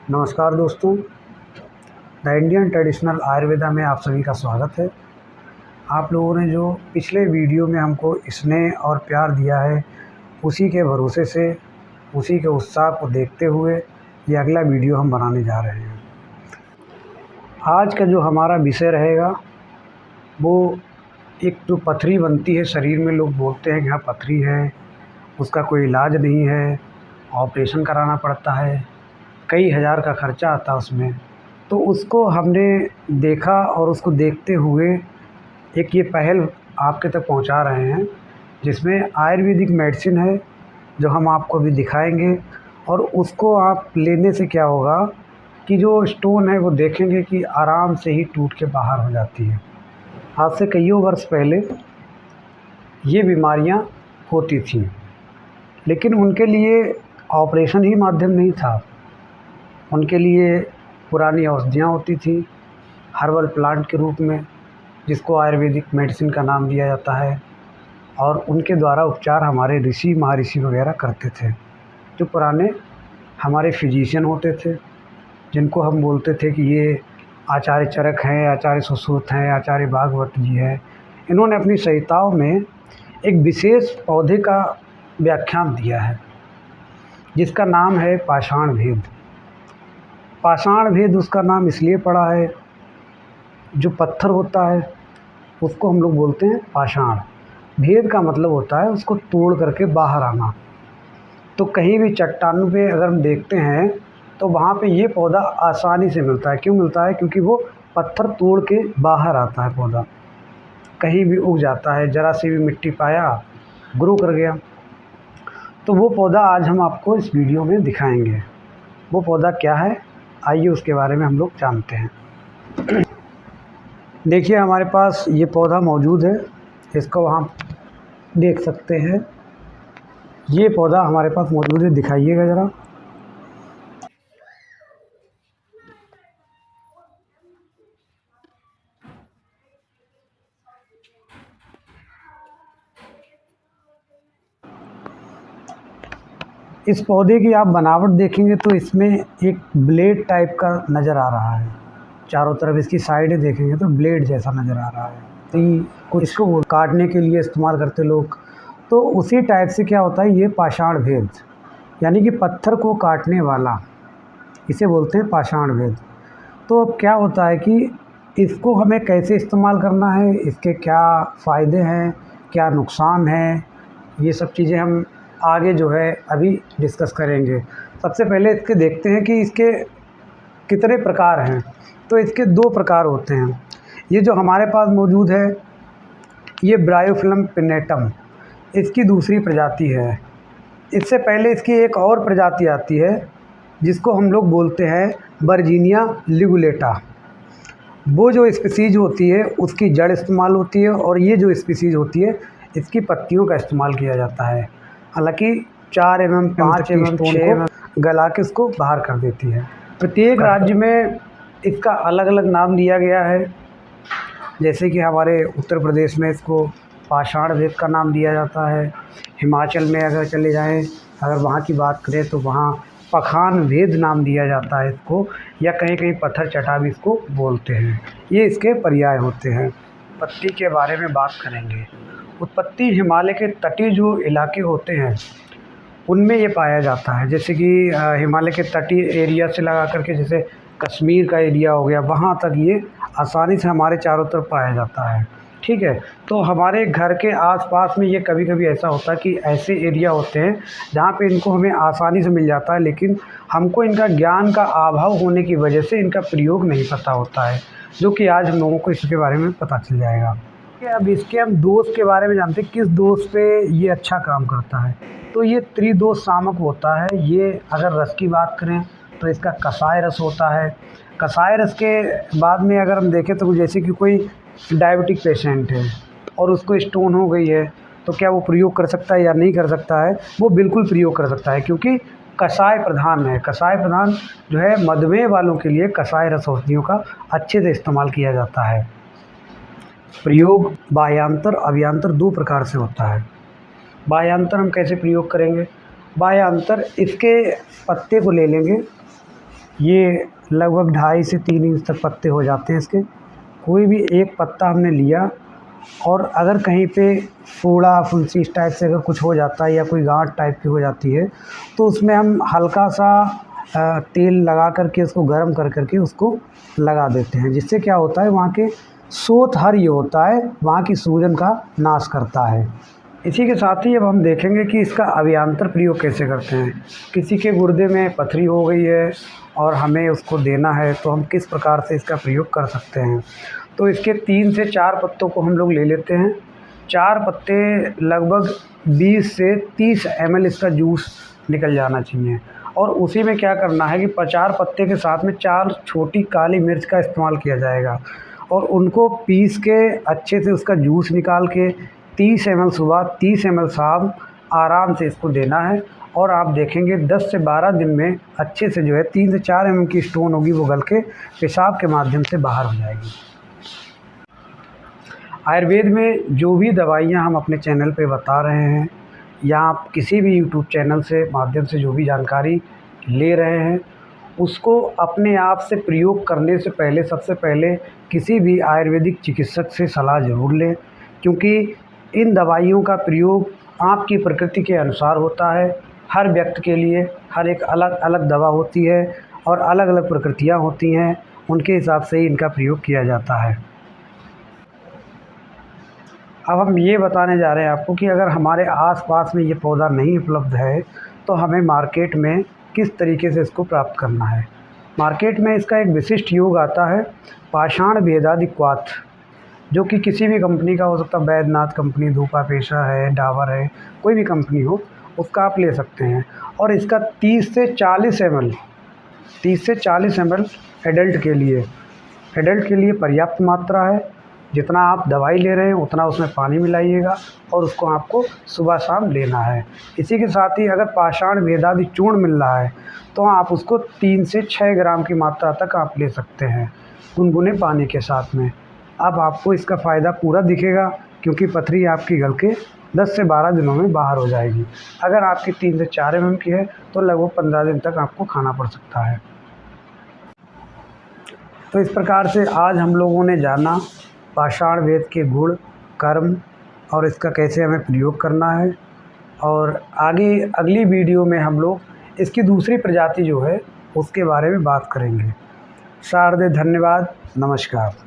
नमस्कार दोस्तों, the Indian traditional Ayurveda में आप सभी का स्वागत है। आप लोगों ने जो पिछले वीडियो में हमको स्नेह और प्यार दिया है, उसी के भरोसे से, उसी के उत्साह को देखते हुए ये अगला वीडियो हम बनाने जा रहे हैं। आज का जो हमारा विषय रहेगा वो एक जो पथरी बनती है शरीर में, लोग बोलते हैं कि हाँ पथरी है, उसका कोई इलाज नहीं है, ऑपरेशन कराना पड़ता है, कई हज़ार का खर्चा आता है उसमें। तो उसको हमने देखा और उसको देखते हुए एक ये पहल आपके तक पहुंचा रहे हैं, जिसमें आयुर्वेदिक मेडिसिन है जो हम आपको अभी दिखाएंगे। और उसको आप लेने से क्या होगा कि जो स्टोन है वो देखेंगे कि आराम से ही टूट के बाहर हो जाती है। आज से कईयों वर्ष पहले ये बीमारियां होती थीं, लेकिन उनके लिए ऑपरेशन ही माध्यम नहीं था। उनके लिए पुरानी औषधियाँ होती थी हर्बल प्लांट के रूप में, जिसको आयुर्वेदिक मेडिसिन का नाम दिया जाता है। और उनके द्वारा उपचार हमारे ऋषि महर्षि वगैरह करते थे, जो पुराने हमारे फिजिशियन होते थे, जिनको हम बोलते थे कि ये आचार्य चरक हैं, आचार्य सुश्रुत हैं, आचार्य भागवत जी हैं। इन्होंने अपनी संहिताओं में एक विशेष पौधे का व्याख्यान दिया है, जिसका नाम है पाषाण भेद। पाषाण भेद उसका नाम इसलिए पड़ा है, जो पत्थर होता है उसको हम लोग बोलते हैं पाषाण। भेद का मतलब होता है उसको तोड़ करके बाहर आना। तो कहीं भी चट्टानों पे अगर हम देखते हैं तो वहाँ पे ये पौधा आसानी से मिलता है। क्यों मिलता है? क्योंकि वो पत्थर तोड़ के बाहर आता है पौधा, कहीं भी उग जाता है, ज़रा सी भी मिट्टी पाया ग्रो कर गया। तो वो पौधा आज हम आपको इस वीडियो में दिखाएंगे। वो पौधा क्या है, आइए उसके बारे में हम लोग जानते हैं। देखिए हमारे पास ये पौधा मौजूद है, इसको हम देख सकते हैं। ये पौधा हमारे पास मौजूद है, दिखाइएगा ज़रा। इस पौधे की आप बनावट देखेंगे तो इसमें एक ब्लेड टाइप का नज़र आ रहा है। चारों तरफ इसकी साइडें देखेंगे तो ब्लेड जैसा नज़र आ रहा है। तो कुछ इसको काटने के लिए इस्तेमाल करते लोग। तो उसी टाइप से क्या होता है, ये पाषाण भेद, यानी कि पत्थर को काटने वाला, इसे बोलते हैं पाषाण भेद। तो अब क्या होता है कि इसको हमें कैसे इस्तेमाल करना है, इसके क्या फ़ायदे हैं, क्या नुकसान हैं, ये सब चीज़ें हम आगे जो है अभी डिस्कस करेंगे। सबसे पहले इसके देखते हैं कि इसके कितने प्रकार हैं। तो इसके दो प्रकार होते हैं। ये जो हमारे पास मौजूद है ये ब्रायोफिलम पिन्नेटम, इसकी दूसरी प्रजाति है। इससे पहले इसकी एक और प्रजाति आती है जिसको हम लोग बोलते हैं वर्जीनिया लिगुलेटा। वो जो स्पीसीज़ होती है उसकी जड़ इस्तेमाल होती है, और ये जो स्पीसीज़ होती है इसकी पत्तियों का इस्तेमाल किया जाता है। हालांकि 4 mm 5 mm 6 mm गला के उसको बाहर कर देती है। प्रत्येक राज्य में इसका अलग अलग नाम दिया गया है। जैसे कि हमारे उत्तर प्रदेश में इसको पाषाण भेद का नाम दिया जाता है। हिमाचल में अगर चले जाएं, अगर वहाँ की बात करें तो वहाँ पखान भेद नाम दिया जाता है इसको, या कहीं कहीं पत्थर चटा भी इसको बोलते हैं। ये इसके पर्याय होते हैं। उत्पत्ति के बारे में बात करेंगे। उत्पत्ति हिमालय के तटीय जो इलाके होते हैं उनमें ये पाया जाता है। जैसे कि हिमालय के तटीय एरिया से लगा करके, जैसे कश्मीर का एरिया हो गया, वहाँ तक ये आसानी से हमारे चारों तरफ पाया जाता है। ठीक है। तो हमारे घर के आसपास में ये कभी कभी ऐसा होता है कि ऐसे एरिया होते हैं जहाँ पे इनको हमें आसानी से मिल जाता है, लेकिन हमको इनका ज्ञान का अभाव होने की वजह से इनका प्रयोग नहीं पता होता है, जो कि आज हम लोगों को इसके बारे में पता चल जाएगा। अब इसके हम दोष के बारे में जानते हैं, किस दोष पे ये अच्छा काम करता है। तो ये त्रिदोष शामक होता है। ये अगर रस की बात करें तो इसका कषाय रस होता है। कषाय रस के बाद में अगर हम देखें तो जैसे कि कोई डायबिटिक पेशेंट है और उसको स्टोन हो गई है, तो क्या वो प्रयोग कर सकता है या नहीं कर सकता है? वो बिल्कुल प्रयोग कर सकता है, क्योंकि कषाय प्रधान है। कषाय प्रधान जो है मधुमेह वालों के लिए कषाय रस औषधियों का अच्छे से इस्तेमाल किया जाता है। प्रयोग बाह्यांतर अभ्यंतर दो प्रकार से होता है। बाह्यांतर हम कैसे प्रयोग करेंगे? बाह्यांतर इसके पत्ते को ले लेंगे, ये लगभग 2.5 से 3 इंच तक पत्ते हो जाते हैं इसके। कोई भी एक पत्ता हमने लिया और अगर कहीं पे फोड़ा फुंसी इस टाइप से अगर कुछ हो जाता है या कोई गांठ टाइप की हो जाती है, तो उसमें हम हल्का सा तेल लगा करके उसको गर्म कर करके उसको लगा देते हैं, जिससे क्या होता है वहाँ के सोत हर ये होता है, वहाँ की सूजन का नाश करता है। इसी के साथ ही अब हम देखेंगे कि इसका अभियांतर प्रयोग कैसे करते हैं। किसी के गुर्दे में पथरी हो गई है और हमें उसको देना है, तो हम किस प्रकार से इसका प्रयोग कर सकते हैं। तो इसके 3 से 4 पत्तों को हम लोग ले लेते हैं। 4 पत्ते लगभग 20 से 30 ml इसका जूस निकल जाना चाहिए। और उसी में क्या करना है कि 4 पत्ते के साथ में 4 छोटी काली मिर्च का इस्तेमाल किया जाएगा और उनको पीस के अच्छे से उसका जूस निकाल के 30 ml सुबह 30 ml शाम आराम से इसको देना है। और आप देखेंगे 10 से 12 दिन में अच्छे से जो है 3 से 4 ml की स्टोन होगी वो गल के पेशाब के माध्यम से बाहर हो जाएगी। आयुर्वेद में जो भी दवाइयाँ हम अपने चैनल पे बता रहे हैं या आप किसी भी यूट्यूब चैनल से माध्यम से जो भी जानकारी ले रहे हैं, उसको अपने आप से प्रयोग करने से पहले सबसे पहले किसी भी आयुर्वेदिक चिकित्सक से सलाह ज़रूर लें, क्योंकि इन दवाइयों का प्रयोग आपकी प्रकृति के अनुसार होता है। हर व्यक्ति के लिए हर एक अलग अलग दवा होती है और अलग अलग प्रकृतियाँ होती हैं, उनके हिसाब से ही इनका प्रयोग किया जाता है। अब हम ये बताने जा रहे हैं आपको कि अगर हमारे आस-पास में ये पौधा नहीं उपलब्ध है, तो हमें मार्केट में किस तरीके से इसको प्राप्त करना है। मार्केट में इसका एक विशिष्ट योग आता है पाषाण भेदादि क्वाथ, जो कि किसी भी कंपनी का हो सकता है, बैद्यनाथ कंपनी, धूपापेशा है, डाबर है, कोई भी कंपनी हो उसका आप ले सकते हैं। और इसका 30 से 40 ml एडल्ट के लिए पर्याप्त मात्रा है। जितना आप दवाई ले रहे हैं उतना उसमें पानी मिलाइएगा और उसको आपको सुबह शाम लेना है। इसी के साथ ही अगर पाषाण भेदादि चूर्ण मिल रहा है तो आप उसको 3 से 6 ग्राम की मात्रा तक आप ले सकते हैं गुनगुने पानी के साथ में। अब आपको इसका फ़ायदा पूरा दिखेगा, क्योंकि पथरी आपकी गल के 10 से 12 दिनों में बाहर हो जाएगी। अगर आपकी 3 से 4 mm की है तो लगभग 15 दिन तक आपको खाना पड़ सकता है। तो इस प्रकार से आज हम लोगों ने जाना पाषाण भेद के गुण, कर्म और इसका कैसे हमें प्रयोग करना है। और आगे अगली वीडियो में हम लोग इसकी दूसरी प्रजाति जो है उसके बारे में बात करेंगे। शारदे धन्यवाद, नमस्कार।